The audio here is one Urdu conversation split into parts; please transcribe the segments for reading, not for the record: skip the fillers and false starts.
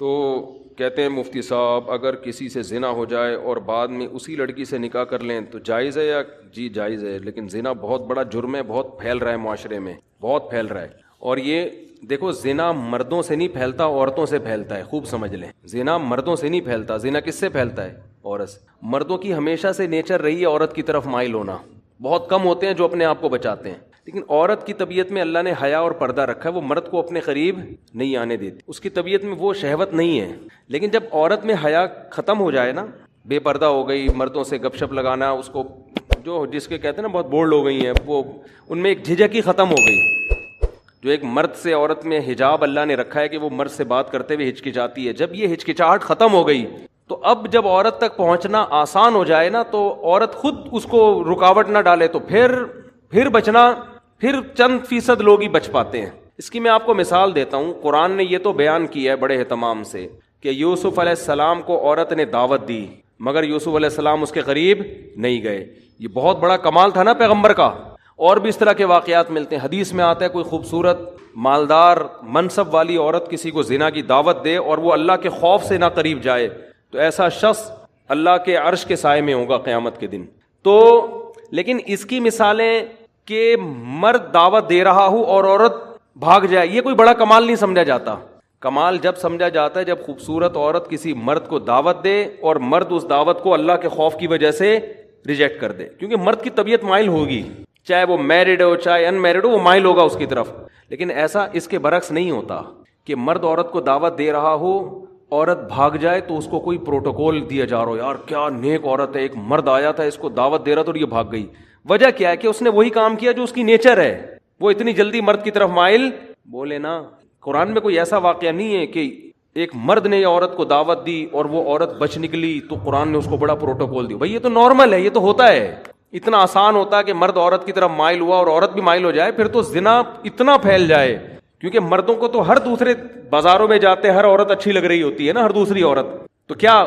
تو کہتے ہیں مفتی صاحب اگر کسی سے زنا ہو جائے اور بعد میں اسی لڑکی سے نکاح کر لیں تو جائز ہے یا؟ جی جائز ہے، لیکن زنا بہت بڑا جرم ہے، بہت پھیل رہا ہے معاشرے میں، بہت پھیل رہا ہے. اور یہ دیکھو زنا مردوں سے نہیں پھیلتا، عورتوں سے پھیلتا ہے، خوب سمجھ لیں. زنا مردوں سے نہیں پھیلتا، زنا کس سے پھیلتا ہے؟ عورت سے. مردوں کی ہمیشہ سے نیچر رہی ہے عورت کی طرف مائل ہونا، بہت کم ہوتے ہیں جو اپنے آپ کو بچاتے ہیں. لیکن عورت کی طبیعت میں اللہ نے حیا اور پردہ رکھا ہے، وہ مرد کو اپنے قریب نہیں آنے دیتی، اس کی طبیعت میں وہ شہوت نہیں ہے. لیکن جب عورت میں حیا ختم ہو جائے نا، بے پردہ ہو گئی، مردوں سے گپ شپ لگانا، اس کو جو جس کے کہتے ہیں نا بہت بولڈ ہو گئی ہیں، وہ ان میں ایک جھجک ہی ختم ہو گئی. جو ایک مرد سے عورت میں حجاب اللہ نے رکھا ہے کہ وہ مرد سے بات کرتے ہوئے ہچکچاتی ہے، جب یہ ہچکچاہٹ ختم ہو گئی تو اب جب عورت تک پہنچنا آسان ہو جائے نا، تو عورت خود اس کو رکاوٹ نہ ڈالے تو پھر بچنا، پھر چند فیصد لوگ ہی بچ پاتے ہیں. اس کی میں آپ کو مثال دیتا ہوں. قرآن نے یہ تو بیان کیا ہے بڑے اہتمام سے کہ یوسف علیہ السلام کو عورت نے دعوت دی مگر یوسف علیہ السلام اس کے قریب نہیں گئے. یہ بہت بڑا کمال تھا نا پیغمبر کا. اور بھی اس طرح کے واقعات ملتے ہیں. حدیث میں آتا ہے کوئی خوبصورت مالدار منصب والی عورت کسی کو زنا کی دعوت دے اور وہ اللہ کے خوف سے نہ قریب جائے تو ایسا شخص اللہ کے عرش کے سائے میں ہوگا قیامت کے دن. تو لیکن اس کی مثالیں کہ مرد دعوت دے رہا ہو اور عورت بھاگ جائے، یہ کوئی بڑا کمال نہیں سمجھا جاتا. کمال جب سمجھا جاتا ہے جب خوبصورت عورت کسی مرد کو دعوت دے اور مرد اس دعوت کو اللہ کے خوف کی وجہ سے ریجیکٹ کر دے. کیونکہ مرد کی طبیعت مائل ہوگی، چاہے وہ میرڈ ہو چاہے ان میرڈ ہو، وہ مائل ہوگا اس کی طرف. لیکن ایسا اس کے برعکس نہیں ہوتا کہ مرد عورت کو دعوت دے رہا ہو، عورت بھاگ جائے تو اس کو کوئی پروٹوکول دیا جا رہا ہو، یار کیا نیک عورت ہے، ایک مرد آیا تھا اس کو دعوت دے رہا تھا اور یہ بھاگ گئی. وجہ کیا ہے کہ اس نے وہی کام کیا جو اس کی نیچر ہے، وہ اتنی جلدی مرد کی طرف مائل بولے نا. قرآن میں کوئی ایسا واقعہ نہیں ہے کہ ایک مرد نے عورت کو دعوت دی اور وہ عورت بچ نکلی تو قرآن نے اس کو بڑا پروٹوکول دیا. بھائی یہ تو نارمل ہے، یہ تو ہوتا ہے. اتنا آسان ہوتا ہے کہ مرد عورت کی طرف مائل ہوا اور عورت بھی مائل ہو جائے، پھر تو زنا اتنا پھیل جائے. کیونکہ مردوں کو تو ہر دوسرے بازاروں میں جاتے ہر عورت اچھی لگ رہی ہوتی ہے نا، ہر دوسری عورت. تو کیا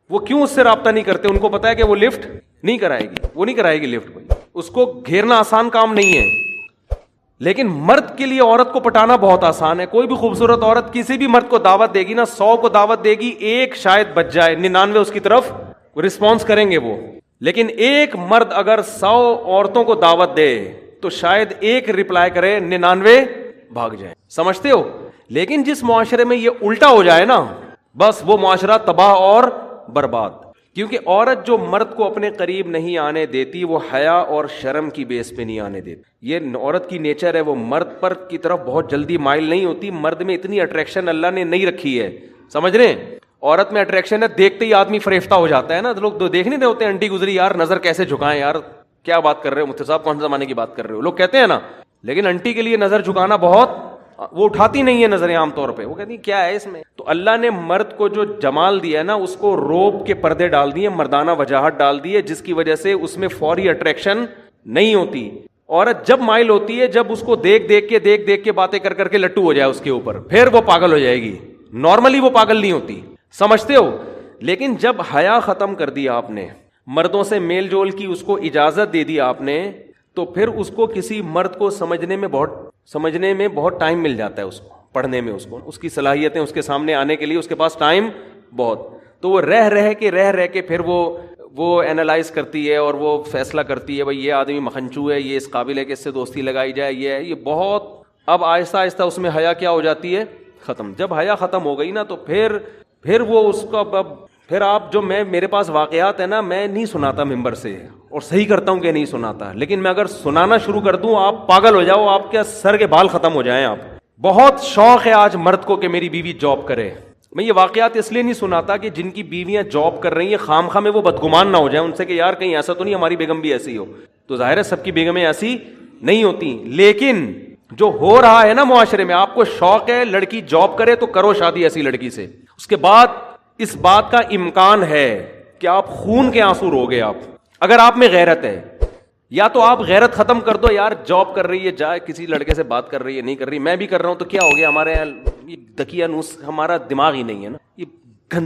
وہ کیوں اس سے رابطہ نہیں کرتے؟ ان کو پتا ہے کہ وہ لفٹ نہیں کرائے گی، وہ نہیں کرائے گی لفٹ. بھائی اس کو گھیرنا آسان کام نہیں ہے. لیکن مرد کے لیے عورت کو پٹانا بہت آسان ہے. کوئی بھی خوبصورت عورت کسی بھی مرد کو دعوت دے گی نا، 100 کو دعوت دے گی، ایک شاید بچ جائے، 99 اس کی طرف رسپانس کریں گے وہ. لیکن ایک مرد اگر 100 عورتوں کو دعوت دے تو شاید ایک رپلائی کرے، 99 بھاگ جائیں. سمجھتے ہو؟ لیکن جس معاشرے میں یہ الٹا ہو جائے نا، بس وہ معاشرہ تباہ اور برباد. کیونکہ عورت جو مرد کو اپنے قریب نہیں آنے دیتی، وہ حیا اور شرم کی بیس پہ نہیں آنے دیتی. یہ عورت کی نیچر ہے، وہ مرد پر کی طرف بہت جلدی مائل نہیں ہوتی. مرد میں اتنی اٹریکشن اللہ نے نہیں رکھی ہے، سمجھ رہے ہیں؟ عورت میں اٹریکشن ہے، دیکھتے ہی آدمی فریفتہ ہو جاتا ہے نا. لوگ دیکھ نہیں رہے ہوتے، انٹی گزری، یار نظر کیسے جھکائیں، یار کیا بات کر رہے ہو مفتی صاحب، کون سے زمانے کی بات کر رہے ہو، لوگ کہتے ہیں نا. لیکن انٹی کے لیے نظر جھکانا بہت، وہ اٹھاتی نہیں ہے نظریں عام طور پہ، وہ کہتی ہیں کیا ہے اس میں. تو اللہ نے مرد کو جو جمال دیا ہے نا، اس کو روب کے پردے ڈال دیے، مردانہ وجاہت ڈال دی ہے، جس کی وجہ سے اس میں فوری اٹریکشن نہیں ہوتی. عورت جب مائل ہوتی ہے جب اس کو دیکھ دیکھ کے باتیں کر کے لٹو ہو جائے اس کے اوپر، پھر وہ پاگل ہو جائے گی. نارملی وہ پاگل نہیں ہوتی، سمجھتے ہو؟ لیکن جب حیا ختم کر دی آپ نے، مردوں سے میل جول کی اس کو اجازت دے دی آپ نے، تو پھر اس کو کسی مرد کو سمجھنے میں بہت ٹائم مل جاتا ہے، اس کو پڑھنے میں، اس کی صلاحیتیں اس کے سامنے آنے کے لیے اس کے پاس ٹائم بہت. تو وہ رہ کے پھر وہ اینالائز کرتی ہے اور وہ فیصلہ کرتی ہے، بھائی یہ آدمی مکھنچو ہے، یہ اس قابل ہے کہ اس سے دوستی لگائی جائے، یہ بہت. اب آہستہ آہستہ اس میں حیا کیا ہو جاتی ہے؟ ختم. جب حیا ختم ہو گئی نا تو پھر وہ اس کا پھر آپ جو میرے پاس واقعات ہیں نا، میں نہیں سناتا ممبر سے، اور صحیح کرتا ہوں کہ نہیں سناتا. لیکن میں اگر سنانا شروع کر دوں آپ پاگل ہو جاؤ، آپ کے سر کے بال ختم ہو جائیں. آپ بہت شوق ہے آج مرد کو کہ میری بیوی جاب کرے. میں یہ واقعات اس لیے نہیں سناتا کہ جن کی بیویاں جاب کر رہی ہیں خامخواہ میں وہ بدگمان نہ ہو جائیں ان سے کہ یار کہیں ایسا تو نہیں ہماری بیگم بھی ایسی ہو. تو ظاہر ہے سب کی بیگمیں ایسی نہیں ہوتی. لیکن جو ہو رہا ہے نا معاشرے میں، آپ کو شوق ہے لڑکی جاب کرے تو کرو شادی ایسی لڑکی سے. اس کے بعد اس بات کا امکان ہے کہ آپ خون کے آنسو روگے. آپ اگر آپ میں غیرت ہے، یا تو آپ غیرت ختم کر دو، یار جاب کر رہی ہے، جائے کسی لڑکے سے بات کر رہی ہے، نہیں کر رہی، میں بھی کر رہا ہوں تو کیا ہو گیا. ہمارے یہ دکیا نوس، ہمارا دماغ ہی نہیں ہے نا، یہ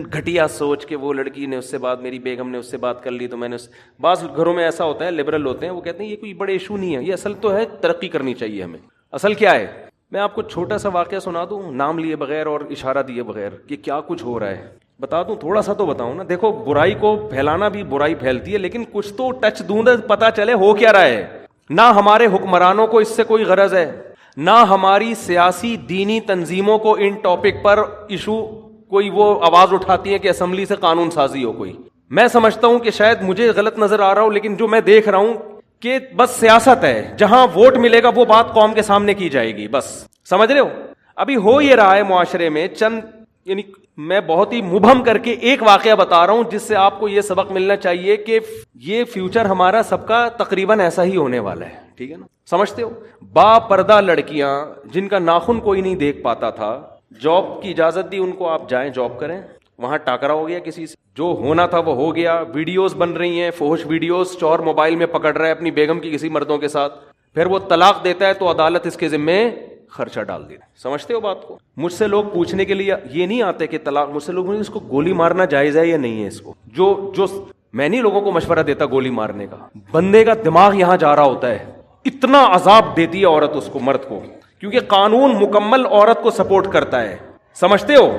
گھٹیا سوچ کے وہ لڑکی نے اس سے بات، میری بیگم نے اس سے بات کر لی تو میں نے بعض گھروں میں ایسا ہوتا ہے، لبرل ہوتے ہیں، وہ کہتے ہیں یہ کوئی بڑے ایشو نہیں ہے، یہ اصل تو ہے ترقی کرنی چاہیے ہمیں. اصل کیا ہے؟ میں آپ کو چھوٹا سا واقعہ سنا دوں نام لیے بغیر اور اشارہ دیے بغیر کہ کیا کچھ ہو رہا ہے, بتا دوں, تھوڑا سا تو بتاؤں نا. دیکھو برائی کو پھیلانا بھی برائی پھیلتی ہے, لیکن کچھ تو ٹچ دوں پتا چلے ہو کیا رہا ہے. نہ ہمارے حکمرانوں کو اس سے کوئی غرض ہے, نہ ہماری سیاسی دینی تنظیموں کو ان ٹاپک پر ایشو کوئی وہ آواز اٹھاتی ہے کہ اسمبلی سے قانون سازی ہو کوئی. میں سمجھتا ہوں کہ شاید مجھے غلط نظر آ رہا ہو, لیکن جو میں دیکھ رہا ہوں کہ بس سیاست ہے, جہاں ووٹ ملے گا وہ بات قوم کے سامنے کی جائے گی, بس سمجھ رہے ہو. ابھی ہو یہ رہا ہے معاشرے میں چند, یعنی میں بہت ہی مبہم کر کے ایک واقعہ بتا رہا ہوں جس سے آپ کو یہ سبق ملنا چاہیے کہ یہ فیوچر ہمارا سب کا تقریباً ایسا ہی ہونے والا ہے, ٹھیک ہے نا. سمجھتے ہو, با پردہ لڑکیاں جن کا ناخن کوئی نہیں دیکھ پاتا تھا, جاب کی اجازت دی ان کو, آپ جائیں جاب کریں, وہاں ٹاکرا ہو گیا کسی سے, جو ہونا تھا وہ ہو گیا, ویڈیوز بن رہی ہیں فحش ویڈیوز, چور موبائل میں پکڑ رہا ہے اپنی بیگم کی کسی مردوں کے ساتھ, پھر وہ طلاق دیتا ہے تو عدالت اس کے ذمے خرچہ ڈال دیتا. سمجھتے ہو بات کو. مجھ سے لوگ پوچھنے کے لیے یہ نہیں آتے کہ طلاق, مجھ سے لوگ اس کو گولی مارنا جائز ہے یا نہیں ہے, اس کو جو میں نہیں لوگوں کو مشورہ دیتا گولی مارنے کا, بندے کا دماغ یہاں جا رہا ہوتا ہے, اتنا عذاب دیتی ہے عورت اس کو, مرد کو, کیونکہ قانون مکمل عورت کو سپورٹ کرتا ہے. سمجھتے ہو,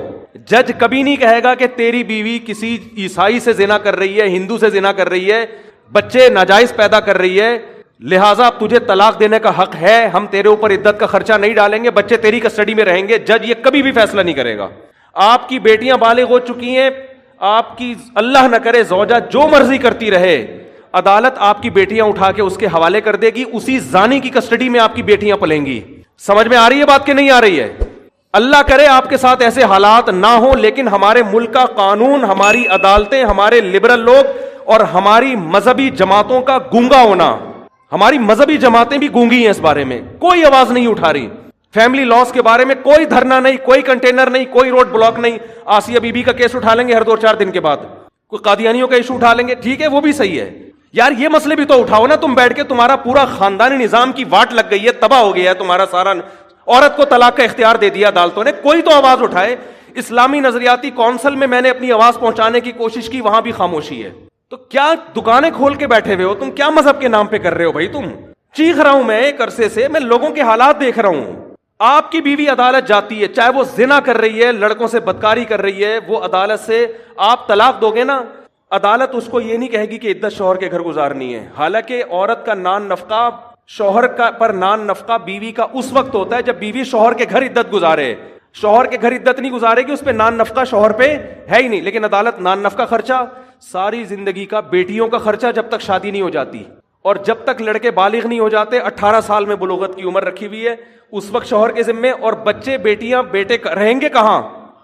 جج کبھی نہیں کہے گا کہ تیری بیوی کسی عیسائی سے زنا کر رہی ہے, ہندو سے زنا کر رہی ہے, بچے ناجائز پیدا کر رہی ہے, لہٰذا تجھے طلاق دینے کا حق ہے, ہم تیرے اوپر عدت کا خرچہ نہیں ڈالیں گے, بچے تیری کسٹڈی میں رہیں گے. جج یہ کبھی بھی فیصلہ نہیں کرے گا. آپ کی بیٹیاں بالغ ہو چکی ہیں, آپ کی اللہ نہ کرے زوجہ جو مرضی کرتی رہے, عدالت آپ کی بیٹیاں اٹھا کے اس کے حوالے کر دے گی, اسی زانی کی کسٹڈی میں آپ کی بیٹیاں پلیں گی. سمجھ میں آ رہی ہے بات کہ نہیں آ رہی ہے؟ اللہ کرے آپ کے ساتھ ایسے حالات نہ ہوں, لیکن ہمارے ملک کا قانون, ہماری عدالتیں, ہمارے لبرل لوگ اور ہماری مذہبی جماعتوں کا گونگا ہونا, ہماری مذہبی جماعتیں بھی گونگی ہیں اس بارے میں, کوئی آواز نہیں اٹھا رہی. فیملی لاس کے بارے میں کوئی دھرنا نہیں, کوئی کنٹینر نہیں, کوئی روڈ بلاک نہیں. آسیہ بی بی کا کیس اٹھا لیں گے ہر 2-4 دن کے بعد, کوئی قادیانیوں کا ایشو اٹھا لیں گے, ٹھیک ہے وہ بھی صحیح ہے یار, یہ مسئلے بھی تو اٹھاؤ نا. تم بیٹھ کے, تمہارا پورا خاندانی نظام کی واٹ لگ گئی ہے, تباہ ہو گیا ہے تمہارا سارا, عورت کو طلاق کا اختیار دے دیا عدالتوں نے, کوئی تو آواز اٹھائے. اسلامی نظریاتی کونسل میں نے اپنی آواز پہنچانے کی کوشش کی, وہاں بھی خاموشی ہے. تو کیا دکانیں کھول کے بیٹھے ہوئے ہو تم, کیا مذہب کے نام پہ کر رہے ہو بھائی تم؟ چیخ رہا ہوں میں ایک عرصے سے, میں لوگوں کے حالات دیکھ رہا ہوں. آپ کی بیوی عدالت جاتی ہے, چاہے وہ زنا کر رہی ہے, لڑکوں سے بدکاری کر رہی ہے, وہ عدالت سے آپ طلاق دو گے نا, عدالت اس کو یہ نہیں کہے گی کہ عدت شوہر کے گھر گزارنی ہے. حالانکہ عورت کا نان نفقہ, شوہر کا پر نان نفقہ بیوی کا اس وقت ہوتا ہے جب بیوی شوہر کے گھر عدت گزارے. شوہر کے گھر عدت نہیں گزارے گی, اس پہ نان نفقہ شوہر پہ ہے ہی نہیں. لیکن عدالت نان نفقہ خرچہ, ساری زندگی کا بیٹیوں کا خرچہ جب تک شادی نہیں ہو جاتی, اور جب تک لڑکے بالغ نہیں ہو جاتے, 18 سال میں بلوغت کی عمر رکھی ہوئی ہے, اس وقت شوہر کے ذمے. اور بچے بیٹیاں بیٹے رہیں گے کہاں؟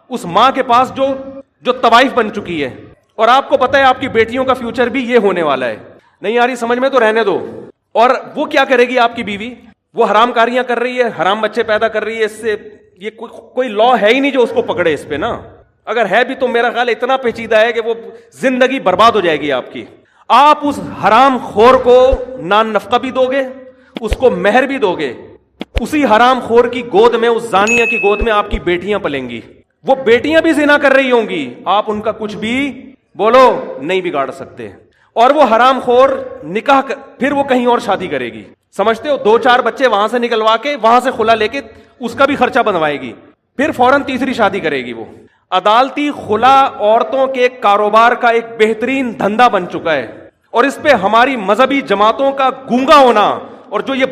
اس ماں کے پاس جو طوائف بن چکی ہے. اور آپ کو پتہ ہے آپ کی بیٹیوں کا فیوچر بھی یہ ہونے والا ہے. نہیں آ رہی سمجھ میں تو رہنے دو. اور وہ کیا کرے گی آپ کی بیوی؟ وہ حرام کاریاں کر رہی ہے, حرام بچے پیدا کر رہی ہے, اس سے یہ کوئی لا ہے ہی نہیں جو اس کو پکڑے اس پہ نا. اگر ہے بھی تو میرا خیال اتنا پیچیدہ ہے کہ وہ زندگی برباد ہو جائے گی آپ کی. آپ اس حرام خور کو نان نفقہ بھی دو گے, اس کو مہر بھی دو گے, اسی حرام خور کی گود میں, اس زانیہ کی گود میں آپ کی بیٹیاں پلیں گی. وہ بیٹیاں بھی زنا کر رہی ہوں گی, آپ ان کا کچھ بھی بولو نہیں بگاڑ سکتے. اور وہ حرام خور نکاح پھر وہ کہیں اور شادی کرے گی. سمجھتے ہو, 2-4 بچے وہاں سے نکلوا کے, وہاں سے خلا لے کے اس کا بھی خرچہ بنوائے گی, پھر فوراً تیسری شادی کرے گی. وہ عدالتی خلا عورتوں کے کاروبار کا ایک بہترین دھندا بن چکا ہے, اور اس پہ ہماری مذہبی جماعتوں کا گونگا ہونا, اور جو یہ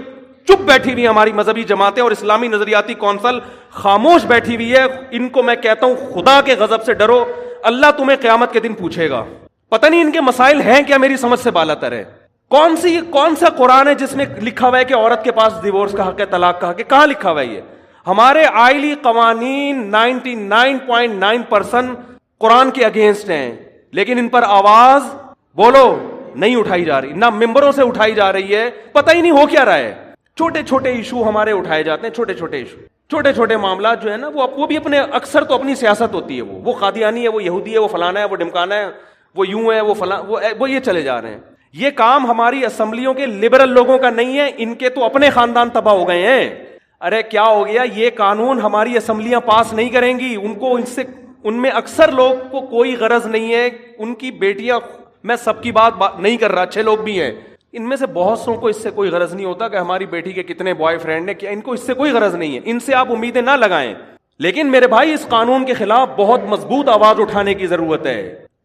چپ بیٹھی ہوئی ہماری مذہبی جماعتیں اور اسلامی نظریاتی کونسل خاموش بیٹھی ہوئی ہے, ان کو میں کہتا ہوں خدا کے غضب سے ڈرو, اللہ تمہیں قیامت کے دن پوچھے گا. پتہ نہیں ان کے مسائل ہیں کیا, میری سمجھ سے بالا تر ہے. کون سا قرآن ہے جس میں لکھا ہوا ہے کہ عورت کے پاس ڈیورس کا حق ہے, طلاق کا حق ہے؟ کہاں لکھا ہوا ہے یہ؟ ہمارے آئلی قوانین 99.9% قرآن کے اگینسٹ ہیں, لیکن ان پر آواز بولو نہیں اٹھائی جا رہی, نہ ممبروں سے اٹھائی جا رہی ہے. پتہ ہی نہیں ہو کیا رہا ہے. چھوٹے چھوٹے ایشو ہمارے اٹھائے جاتے ہیں, چھوٹے چھوٹے ایشو, چھوٹے چھوٹے معاملات جو ہے نا, وہ بھی اپنے اکثر تو اپنی سیاست ہوتی ہے. وہ قادیانی ہے, وہ یہودی ہے, وہ فلانا ہے, وہ ڈمکانا ہے, وہ یوں ہے, وہ فلاں, وہ یہ چلے جا رہے ہیں. یہ کام ہماری اسمبلیوں کے لبرل لوگوں کا نہیں ہے, ان کے تو اپنے خاندان تباہ ہو گئے ہیں. ارے کیا ہو گیا, یہ قانون ہماری اسمبلیاں پاس نہیں کریں گی. ان میں اکثر لوگ کو کوئی غرض نہیں ہے, ان کی بیٹیاں, میں سب کی بات نہیں کر رہا, اچھے لوگ بھی ہیں, ان میں سے بہت سو کو اس سے کوئی غرض نہیں ہوتا کہ ہماری بیٹی کے کتنے بوائے فرینڈ ہیں، کیا ان کو اس سے کوئی غرض نہیں ہے، ان سے آپ امیدیں نہ لگائیں. لیکن میرے بھائی اس قانون کے خلاف بہت مضبوط آواز اٹھانے کی ضرورت ہے.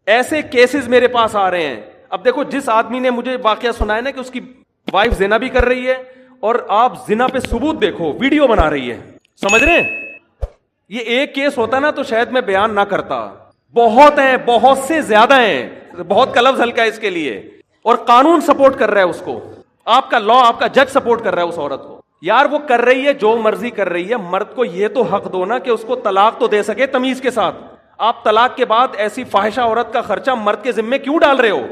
ایسے کیسز میرے پاس آ رہے ہیں. اب دیکھو جس آدمی نے مجھے واقعہ سنایا نا کہ اس کی وائف زنا بھی کر رہی ہے اور آپ زنا پہ ثبوت دیکھو ویڈیو بنا رہی ہے، سمجھ رہے ہیں؟ یہ ایک کیس ہوتا نا تو شاید میں بیان نہ کرتا. بہت ہیں، بہت سے زیادہ ہیں، بہت کا لفظ ہلکا ہے اس کے لیے. اور قانون سپورٹ کر رہا ہے اس کو، آپ کا لا، آپ کا جج سپورٹ کر رہا ہے اس عورت کو. یار وہ کر رہی ہے جو مرضی کر رہی ہے، مرد کو یہ تو حق دو نا کہ اس کو طلاق تو دے سکے تمیز کے ساتھ. آپ طلاق کے بعد ایسی فاحشہ عورت کا خرچہ مرد کے ذمے کیوں ڈال رہے ہو؟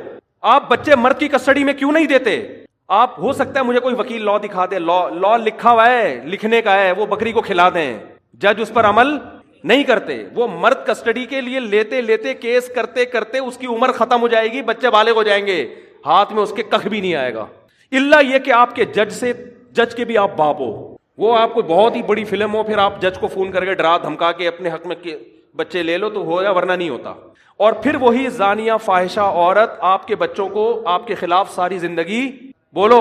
آپ بچے مرد کی کسٹڈی میں کیوں نہیں دیتے؟ آپ ہو سکتا ہے مجھے کوئی وکیل لا دکھا دے، لا لکھا ہوا ہے، لکھنے کا ہے، وہ بکری کو کھلا دیں، جج اس پر عمل نہیں کرتے. وہ مرد کسٹڈی کے لیے لیتے لیتے کیس کرتے کرتے اس کی عمر ختم ہو جائے گی، بچے بالغ ہو جائیں گے، ہاتھ میں اس کے کخ بھی نہیں آئے گا. الا یہ کہ آپ کے جج کے بھی آپ باپ ہو، وہ آپ کو بہت ہی بڑی فلم ہو، پھر آپ جج کو فون کر کے ڈرا دھمکا کے اپنے حق میں بچے لے لو تو ہو یا ورنہ نہیں ہوتا. اور پھر وہی زانیہ فاحشہ عورت آپ کے بچوں کو آپ کے خلاف ساری زندگی بولو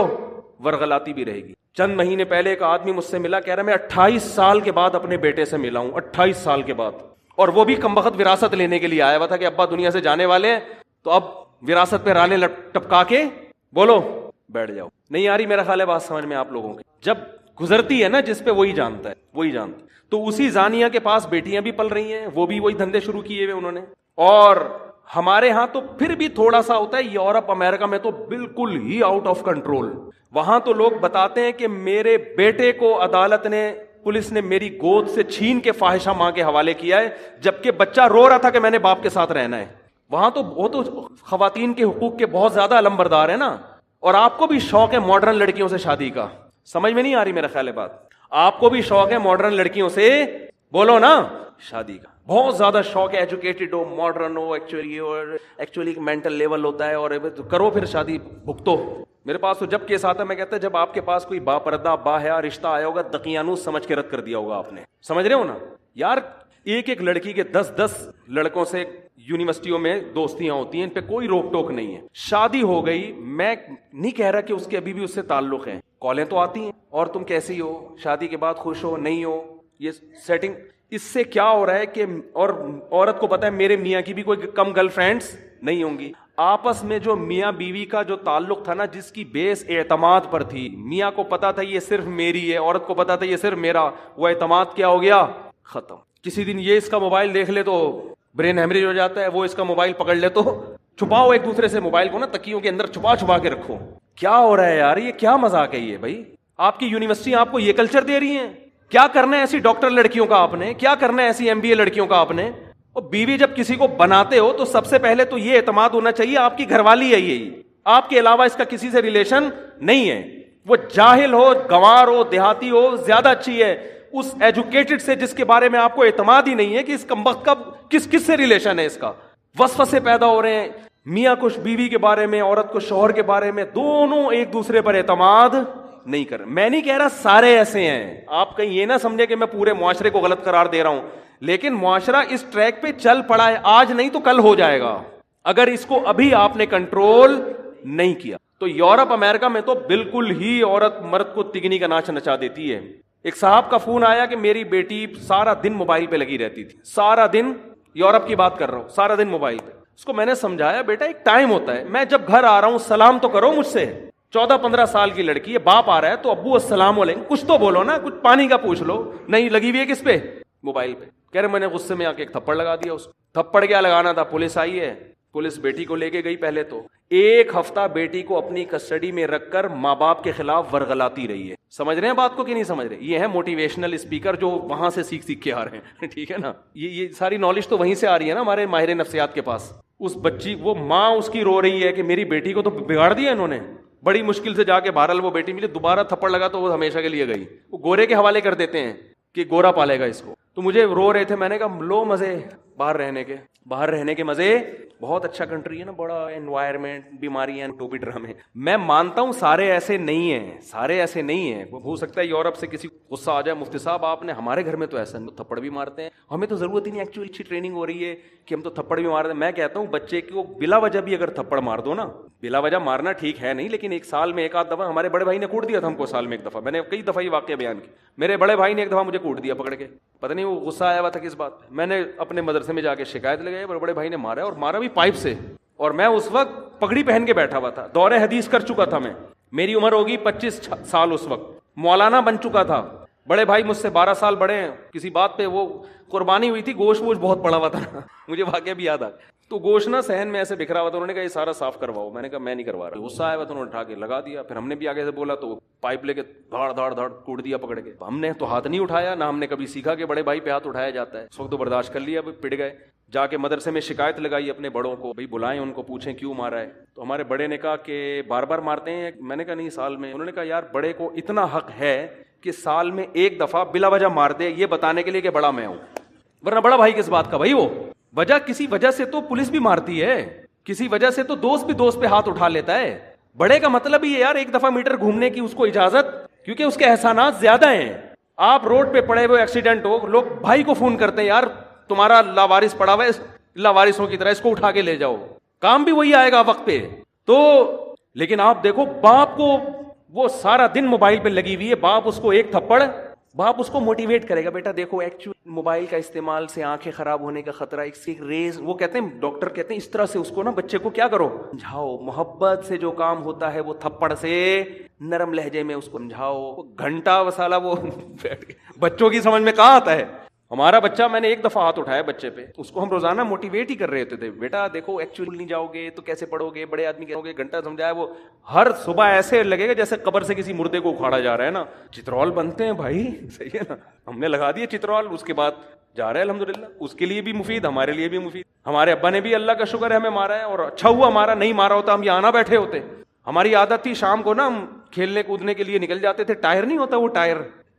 ورغلاتی بھی رہے گی. چند مہینے پہلے ایک آدمی مجھ سے ملا، کہہ رہا میں 28 سال کے بعد اپنے بیٹے سے ملا ہوں، 28 سال کے بعد، اور وہ بھی کمبخت وراثت لینے کے لیے آیا ہوا تھا کہ ابا دنیا سے جانے والے ہیں تو اب وراثت پہ رالیں ٹپکا کے بولو بیٹھ جاؤ. نہیں آ رہی میرا خیال ہے بات سمجھ میں آپ لوگوں کی؟ جب گزرتی ہے نا جس پہ وہی جانتا ہے، وہی جانتا. تو اسی زانیہ کے پاس بیٹیاں بھی پل رہی ہیں، وہ بھی وہی دھندے شروع کیے ہوئے انہوں نے. اور ہمارے ہاں تو پھر بھی تھوڑا سا ہوتا ہے، یورپ امریکہ میں تو بالکل ہی آؤٹ آف کنٹرول. وہاں تو لوگ بتاتے ہیں کہ میرے بیٹے کو عدالت نے، پولیس نے میری گود سے چھین کے فاحشہ ماں کے حوالے کیا ہے، جبکہ بچہ رو رہا تھا کہ میں نے باپ کے ساتھ رہنا ہے. وہاں تو وہ تو خواتین کے حقوق کے بہت زیادہ علمبردار ہیں نا. اور آپ کو بھی شوق ہے ماڈرن لڑکیوں سے شادی کا، سمجھ میں نہیں آ رہی میرا خیال ہے بات؟ آپ کو بھی شوق ہے ماڈرن لڑکیوں سے بولو نا شادی کا، بہت زیادہ شوق ہے، ایجوکیٹڈ ہو، ماڈرن ہو، ایکچولی مینٹل لیول ہوتا ہے، اور کرو پھر شادی بھگتو. میرے پاس تو جب کیس آتا ہے میں کہتا ہے جب آپ کے پاس کوئی با پردہ با حیا رشتہ آیا ہوگا دقیانوس سمجھ کے رد کر دیا ہوگا آپ نے، سمجھ رہے ہو نا یار؟ ایک لڑکی کے 10 لڑکوں سے یونیورسٹیوں میں دوستیاں ہوتی ہیں، ان پہ کوئی روک ٹوک نہیں ہے. شادی ہو گئی، میں نہیں کہہ رہا کہ اس کے ابھی بھی اس سے تعلق ہے، کالیں تو آتی ہیں، اور تم کیسی ہو، شادی کے بعد خوش ہو نہیں ہو، یہ سیٹنگ. اس سے کیا ہو رہا ہے کہ اور عورت کو پتا ہے میرے میاں کی بھی کوئی کم گرل فرینڈز نہیں ہوں گی. آپس میں جو میاں بیوی کا جو تعلق تھا نا، جس کی بیس اعتماد پر تھی، میاں کو پتا تھا یہ صرف میری ہے، عورت کو پتا تھا یہ صرف میرا، وہ اعتماد کیا ہو گیا؟ ختم. کسی دن یہ اس کا موبائل دیکھ لے تو برین ہیمریج ہو جاتا ہے، وہ اس کا موبائل پکڑ لے تو چھپاؤ ایک دوسرے سے موبائل کو نا، تکیوں کے اندر چھپا کے رکھو. کیا ہو رہا ہے یار؟ یہ کیا مذاق ہے یہ بھائی؟ آپ کی یونیورسٹی آپ کو یہ کلچر دے رہی ہیں؟ کیا کرنا ہے ایسی ڈاکٹر لڑکیوں کا آپ نے؟ کیا کرنا ہے ایسی MBA لڑکیوں کا آپ نے؟ اور بیوی جب کسی کو بناتے ہو تو سب سے پہلے تو یہ اعتماد ہونا چاہیے آپ کی گھر والی ہے، یہی آپ کے علاوہ اس کا کسی سے ریلیشن نہیں ہے. وہ جاہل ہو، گنوار ہو، دیہاتی ہو، زیادہ اچھی ہے اس ایجوکیٹڈ سے جس کے بارے میں آپ کو اعتماد ہی نہیں ہے کہ اس کمبخت کا کس سے ریلیشن ہے. اس کا وسوسے پیدا ہو رہے ہیں، میاں کو بیوی کے بارے میں، عورت کو شوہر کے بارے میں، دونوں ایک دوسرے پر اعتماد نہیں کر. میں نہیں کہہ رہا سارے ایسے ہیں، آپ کہیں یہ نہ سمجھے کہ میں پورے معاشرے کو غلط قرار دے رہا ہوں، لیکن معاشرہ اس ٹریک پہ چل پڑا ہے، آج نہیں تو کل ہو جائے گا اگر اس کو ابھی آپ نے کنٹرول نہیں کیا. تو یورپ امریکہ میں تو بالکل ہی عورت مرد کو تگنی کا ناچ نچا دیتی ہے. ایک صاحب کا فون آیا کہ میری بیٹی سارا دن موبائل پہ لگی رہتی تھی، سارا دن، یورپ کی بات کر رہا ہوں، سارا دن موبائل پہ. اس کو میں نے سمجھایا بیٹا ایک ٹائم ہوتا ہے، میں جب گھر آ رہا ہوں سلام تو کرو مجھ سے. 14-15 سال کی لڑکی ہے، باپ آ رہا ہے تو ابو السلام علیکم کچھ تو بولو نا، کچھ پانی کا پوچھ لو. نہیں، لگی ہوئی ہے کس پہ؟ موبائل پہ. کہہ رہے میں نے غصے میں آ کے ایک تھپڑ لگا دیا اس کو. تھپڑ کیا لگانا تھا، پولیس آئی ہے، پولیس بیٹی کو لے کے گئی. پہلے تو 1 ہفتہ بیٹی کو اپنی کسٹڈی میں رکھ کر ماں باپ کے خلاف ورغلاتی رہی ہے. سمجھ رہے ہیں بات کو کہ نہیں سمجھ رہے؟ یہ ہے موٹیویشنل اسپیکر جو وہاں سے سیکھ کے آ رہے ہیں. ٹھیک ہے نا، یہ ساری نالج تو وہیں سے آ رہی ہے نا ہمارے ماہر نفسیات کے پاس. اس بچی، وہ ماں اس کی رو رہی ہے کہ میری بیٹی کو تو بگاڑ دیا انہوں نے. بڑی مشکل سے جا کے بہرحال وہ بیٹی ملی، دوبارہ تھپڑ لگا تو وہ ہمیشہ کے لیے گئی. وہ گورے کے حوالے کر دیتے ہیں کہ گورا پالے گا اس کو. تو مجھے رو رہے تھے، میں نے کہا لو مزے باہر رہنے کے مزے. بہت اچھا کنٹری ہے نا، بڑا انوائرمنٹ، بیماریاں، ٹوپی ڈرامے. میں مانتا ہوں سارے ایسے نہیں ہیں. ہو سکتا ہے یورپ سے کسی غصہ آ جائے، مفتی صاحب آپ نے، ہمارے گھر میں تو ایسا نہیں، تھپڑ بھی مارتے ہیں، ہمیں تو ضرورت ہی نہیں، ایکچولی اچھی ٹریننگ ہو رہی ہے کہ ہم تو تھپڑ بھی مارتے ہیں. میں کہتا ہوں بچے کو بلا وجہ بھی اگر تھپڑ مار دو نا بلا وجہ مارنا ٹھیک ہے نہیں، لیکن ایک سال میں ایک آدھ دفعہ ہمارے بڑے بھائی نے کوٹ دیا تھا ہم کو، سال میں ایک دفعہ، میں نے کئی دفعہ یہ واقعہ بیان کیا، میرے بڑے بھائی نے ایک دفعہ مجھے کوٹ دیا پکڑ کے، پتہ نہیں وہ غصہ آیا ہوا تھا کس بات پہ، میں نے اپنے مدرسے میں جا کے شکایت لگائی، بڑے بھائی نے مارا، اور مارا بھی پائپ سے، اور میں اس وقت پگڑی پہن کے بیٹھا ہوا تھا، دور حدیث کر چکا تھا میں، میری عمر ہوگی 25 سال اس وقت، مولانا بن چکا تھا، بڑے بھائی مجھ سے 12 سال بڑے ہیں، کسی بات پہ وہ قربانی ہوئی تھی، گوشت ووشت بہت پڑا ہوا تھا مجھے واقعہ بھی یاد آ، تو گوشت نا صحن میں ایسے بکھرا ہوا تھا، انہوں نے کہا یہ سارا صاف کرواؤ، میں نے کہا میں نہیں کروا رہا، غصہ آیا ہوا تو انہوں نے اٹھا کے لگا دیا، پھر ہم نے بھی آگے سے بولا تو پائپ لے کے دھاڑ دھاڑ دھاڑ کوٹ دیا پکڑ کے، ہم نے تو ہاتھ نہیں اٹھایا، نہ ہم نے کبھی سیکھا کہ بڑے بھائی پہ ہاتھ اٹھایا جاتا ہے، اس وقت تو برداشت کر لیا، پٹ گئے، جا کے مدرسے میں شکایت لگائی اپنے بڑوں کو، بھائی بلائیں ان کو، پوچھیں کیوں مارا ہے، تو ہمارے بڑے نے کہا کہ بار بار مارتے ہیں، میں نے کہا نہیں سال میں، انہوں نے کہا یار بڑے کو اتنا حق ہے کہ سال میں ایک دفعہ بلا وجہ مار دے، یہ بتانے کے لیے کہ بڑا میں ہوں، ورنہ بڑا بھائی کس بات کا بھائی، وہ وجہ کسی وجہ سے تو پولیس بھی مارتی ہے، کسی وجہ سے تو دوست بھی دوست پہ ہاتھ اٹھا لیتا ہے، بڑے کا مطلب ہی ہے یار ایک دفعہ میٹر گھومنے کی اس کو اجازت، کیونکہ اس کے احسانات زیادہ ہیں، آپ روڈ پہ پڑے ہوئے ایکسیڈنٹ ہو، لوگ بھائی کو فون کرتے ہیں یار تمہارا لاوارث پڑا ہوا ہے، لاوارثوں کی طرح اس کو اٹھا کے لے جاؤ، کام بھی وہی آئے گا وقت پہ، تو لیکن آپ دیکھو باپ کو وہ سارا دن موبائل پہ لگی ہوئی ہے، باپ اس کو ایک تھپڑ، باپ اس کو موٹیویٹ کرے گا، بیٹا دیکھو ایکچوئل موبائل کا استعمال سے آنکھیں خراب ہونے کا خطرہ، اس کی ریز، وہ کہتے ہیں ڈاکٹر کہتے ہیں اس طرح سے اس کو نا بچے کو کیا کرو سمجھاؤ، محبت سے جو کام ہوتا ہے وہ تھپڑ سے نرم لہجے میں اس کو سمجھاؤ، گھنٹہ وسالہ وہ بچوں کی سمجھ میں کہاں آتا ہے، ہمارا بچہ، میں نے ایک دفعہ ہاتھ اٹھایا بچے پہ، اس کو ہم روزانہ موٹیویٹ ہی کر رہے ہوتے تھے، بیٹا دیکھو ایکچوئل نہیں جاؤ گے تو کیسے پڑھو گے، بڑے آدمی کہو گے، گھنٹہ سمجھایا، وہ ہر صبح ایسے لگے گا جیسے قبر سے کسی مردے کو اکھاڑا جا رہا ہے نا، چترول بنتے ہیں بھائی، صحیح ہے نا، ہم نے لگا دیے چترول، اس کے بعد جا رہا ہے الحمدللہ، اس کے لیے بھی مفید، ہمارے لیے بھی مفید، ہمارے ابا نے بھی اللہ کا شکر ہے ہمیں مارا ہے، اور اچھا ہوا ہمارا، نہیں مارا ہوتا ہم یہاں نہ بیٹھے ہوتے، ہماری عادت تھی شام کو نا ہم کھیلنے کودنے کے لیے نکل جاتے تھے، ٹائر نہیں ہوتا وہ ٹائر،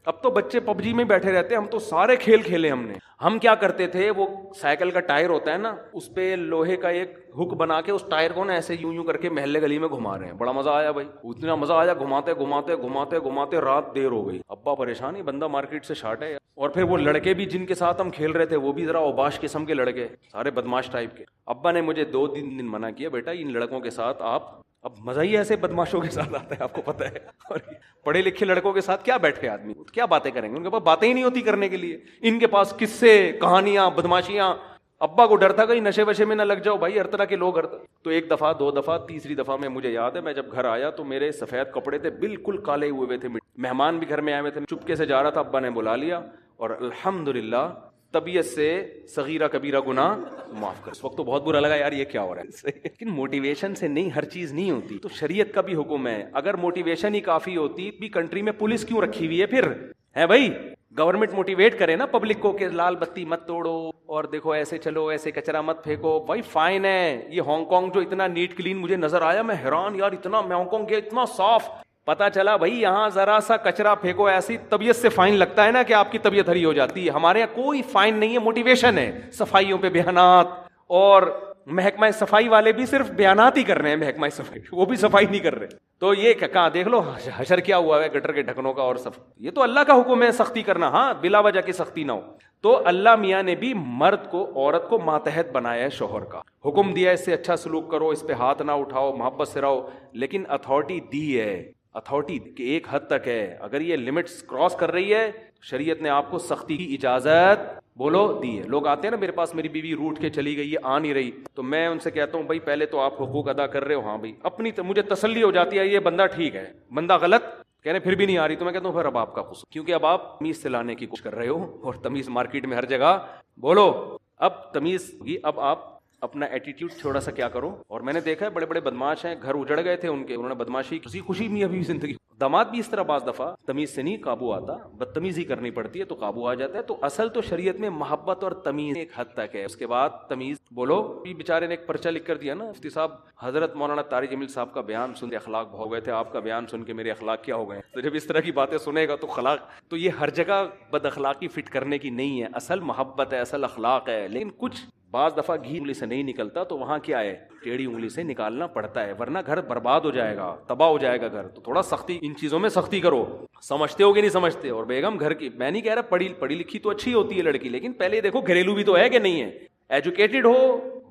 اب تو بچے پب جی میں بیٹھے رہتے ہیں، ہم تو سارے کھیل کھیلے ہم نے، ہم کیا کرتے تھے، وہ سائیکل کا ٹائر ہوتا ہے نا، اس پہ لوہے کا ایک ہک بنا کے اس ٹائر کو نا ایسے یوں یوں کر کے محلے گلی میں گھما رہے ہیں، بڑا مزہ آیا بھائی، اتنا مزہ آیا، گھماتے گھماتے گھماتے گھماتے رات دیر ہو گئی، ابا پریشان ہی، بندہ مارکیٹ سے شارٹ ہے، اور پھر وہ لڑکے بھی جن کے ساتھ ہم کھیل رہے تھے وہ بھی ذرا اوباش قسم کے لڑکے، سارے بدماش ٹائپ کے، ابا نے مجھے 2-3 دن منع کیا، بیٹا ان لڑکوں کے ساتھ آپ، اب مزہ ہی ایسے بدماشوں کے ساتھ آتا ہے آپ کو پتہ ہے، اور پڑھے لکھے لڑکوں کے ساتھ کیا بیٹھے آدمی کیا باتیں کریں گے، ان کے پاس باتیں ہی نہیں ہوتی کرنے کے لیے، ان کے پاس قصے کہانیاں بدماشیاں، ابا کو ڈر تھا کہیں نشے وشے میں نہ لگ جاؤ بھائی، ہر طرح کے لوگ تو ایک دفعہ 2 دفعہ تیسری دفعہ میں مجھے یاد ہے، میں جب گھر آیا تو میرے سفید کپڑے تھے بالکل کالے ہوئے تھے، مہمان بھی گھر میں آئے ہوئے تھے، چپکے سے جا رہا تھا، ابا نے بلا لیا، اور الحمدللہ طبیعت سے صغیرہ کبیرہ گناہ معاف کر، اس وقت تو بہت برا لگا یار یہ کیا ہو رہا ہے، لیکن موٹیویشن سے نہیں ہر چیز نہیں ہوتی، تو شریعت کا بھی حکم ہے، اگر موٹیویشن ہی کافی ہوتی بھی کنٹری میں پولیس کیوں رکھی ہوئی ہے پھر، ہے بھائی، گورنمنٹ موٹیویٹ کرے نا پبلک کو کہ لال بتی مت توڑو، اور دیکھو ایسے چلو، ایسے کچرا مت پھینکو، بھائی فائن ہے، یہ ہانگ کانگ جو اتنا نیٹ کلین مجھے نظر آیا، میں حیران یار، اتنا میں ہانگ کانگ گیا اتنا صاف، پتا چلا بھائی یہاں ذرا سا کچرا پھینکو ایسی طبیعت سے فائن لگتا ہے نا کہ آپ کی طبیعت ہری ہو جاتی ہے، ہمارے یہاں کوئی فائن نہیں ہے، موٹیویشن ہے، صفائیوں پہ بیانات، اور محکمہ صفائی والے بھی صرف بیانات ہی کر رہے ہیں، محکمہ صفائی وہ بھی صفائی نہیں کر رہے، تو یہ کہاں دیکھ لو حشر کیا ہوا ہے گٹر کے ڈھکنوں کا، اور یہ تو اللہ کا حکم ہے سختی کرنا، ہاں بلا وجہ کی سختی نہ ہو، تو اللہ میاں نے بھی مرد کو عورت کو ماتحت بنایا ہے شوہر کا، حکم دیا اس سے اچھا سلوک کرو، اس پہ ہاتھ نہ اٹھاؤ، محبت سے رہو، لیکن اتھارٹی دی ہے، اتھارٹی کہ ایک حد تک ہے، اگر یہ لمٹس کراس کر رہی ہے شریعت نے آپ کو سختی کی اجازت بولو دی ہے، لوگ آتے ہیں نا میرے پاس، میری بیوی روٹ کے چلی گئی ہے آ نہیں رہی، تو میں ان سے کہتا ہوں بھائی پہلے تو آپ حقوق ادا کر رہے ہو، ہاں بھائی اپنی مجھے تسلی ہو جاتی ہے یہ بندہ ٹھیک ہے، بندہ غلط کہنے پھر بھی نہیں آ رہی، تو میں کہتا ہوں پھر اب آپ کا قصور، کیونکہ اب آپ تمیز سے لانے کی کوشش کر رہے ہو، اور تمیز مارکیٹ میں ہر جگہ بولو، اب تمیز کی، اب آپ اپنا ایٹیٹیوڈ تھوڑا سا کیا کرو، اور میں نے دیکھا ہے بڑے بڑے بدماش ہیں، گھر اجڑ گئے تھے ان کے، انہوں نے بدماشی خوشی خوشی میں ابھی زندگی، داماد بھی اس طرح بعض دفعہ تمیز سے نہیں قابو آتا، بدتمیزی کرنی پڑتی ہے تو قابو آ جاتا ہے، تو اصل تو شریعت میں محبت اور تمیز ایک حد تک ہے، اس کے بعد تمیز بولو، بیچارے نے ایک پرچہ لکھ کر دیا نا مفتی صاحب، حضرت مولانا طارق جمیل صاحب کا بیان سن کے اخلاق ہو گئے تھے، آپ کا بیان سن کے میرے اخلاق کیا ہو گئے، تو جب اس طرح کی باتیں سنے گا تو اخلاق، تو یہ ہر جگہ بد اخلاقی فٹ کرنے کی نہیں ہے، اصل محبت ہے، اصل اخلاق ہے، لیکن کچھ بعض دفعہ گھی انگلی سے نہیں نکلتا تو وہاں کیا ہے، ٹیڑھی انگلی سے نکالنا پڑتا ہے، ورنہ گھر برباد ہو جائے گا، تباہ ہو جائے گا گھر، تو تھوڑا سختی ان چیزوں میں سختی کرو، سمجھتے ہو کہ نہیں سمجھتے، اور بیگم گھر کی، میں نہیں کہہ رہا پڑھی لکھی تو اچھی ہوتی ہے لڑکی، لیکن پہلے دیکھو گھریلو بھی تو ہے کہ نہیں ہے، ایجوکیٹڈ ہو،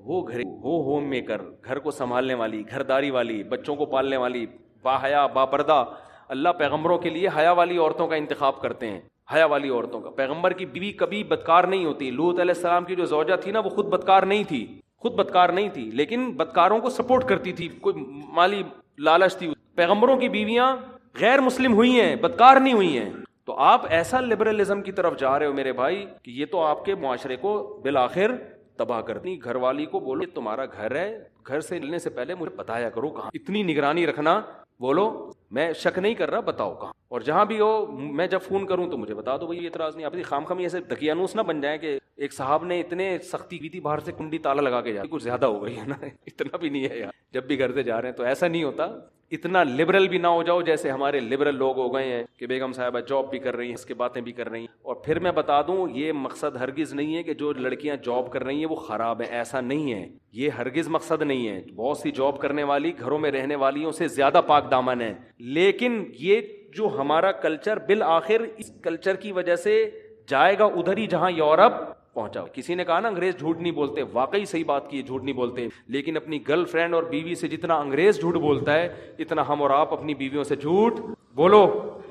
وہ گھر وہ ہوم میکر، گھر کو سنبھالنے والی، گھرداری والی، بچوں کو پالنے والی، باحیا باپردہ، اللہ پیغمبروں کے لیے حیا والی عورتوں کا انتخاب کرتے ہیں، حیا والی عورتوں کا۔ پیغمبر کی بیوی کبھی بدکار نہیں ہوتی۔ لوط علیہ السلام کی جو زوجہ تھی نا وہ خود بدکار نہیں تھی، خود بدکار نہیں تھی، لیکن بدکاروں کو سپورٹ کرتی تھی، کوئی مالی لالچ تھی۔ پیغمبروں کی بیویاں غیر مسلم ہوئی ہیں، بدکار نہیں ہوئی ہیں۔ تو آپ ایسا لبرلزم کی طرف جا رہے ہو میرے بھائی کہ یہ تو آپ کے معاشرے کو بالآخر تباہ کرتی۔ گھر والی کو بولو یہ تمہارا گھر ہے، گھر سے نکلنے سے پہلے مجھے بتایا کرو کہاں، اتنی نگرانی رکھنا، بولو میں شک نہیں کر رہا، بتاؤ کہاں، اور جہاں بھی ہو میں جب فون کروں تو مجھے بتا دو بھائی، اعتراض نہیں۔ آپ خام خامی ایسے دقیانوس نہ بن جائیں کہ ایک صاحب نے اتنے سختی کی تھی، باہر سے کنڈی تالا لگا کے جا، کچھ زیادہ ہو گئی ہے نا، اتنا بھی نہیں ہے یار، جب بھی گھر سے جا رہے ہیں تو ایسا نہیں ہوتا، اتنا لبرل بھی نہ ہو جاؤ جیسے ہمارے لبرل لوگ ہو گئے ہیں کہ بیگم صاحبہ جاب بھی کر رہی ہیں، اس کے باتیں بھی کر رہی ہیں۔ اور پھر میں بتا دوں یہ مقصد ہرگز نہیں ہے کہ جو لڑکیاں جاب کر رہی ہیں وہ خراب ہیں، ایسا نہیں ہے، یہ ہرگز مقصد نہیں ہے۔ بہت سی جاب کرنے والی گھروں میں رہنے والیوں سے زیادہ پاک دامن ہیں، لیکن یہ جو ہمارا کلچر بالآخر اس کلچر کی وجہ سے جائے گا ادھر ہی جہاں یورپ پہنچا۔ کسی نے کہا نا انگریز جھوٹ نہیں بولتے، واقعی صحیح بات کی، جھوٹ نہیں بولتے، لیکن اپنی گرل فرینڈ اور بیوی سے جتنا انگریز جھوٹ بولتا ہے اتنا ہم اور آپ اپنی بیویوں سے جھوٹ بولو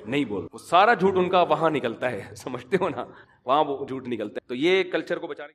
نہیں بولتے۔ وہ سارا جھوٹ ان کا وہاں نکلتا ہے، سمجھتے ہو نا، وہاں وہ جھوٹ نکلتا ہے۔ تو یہ کلچر کو بچانے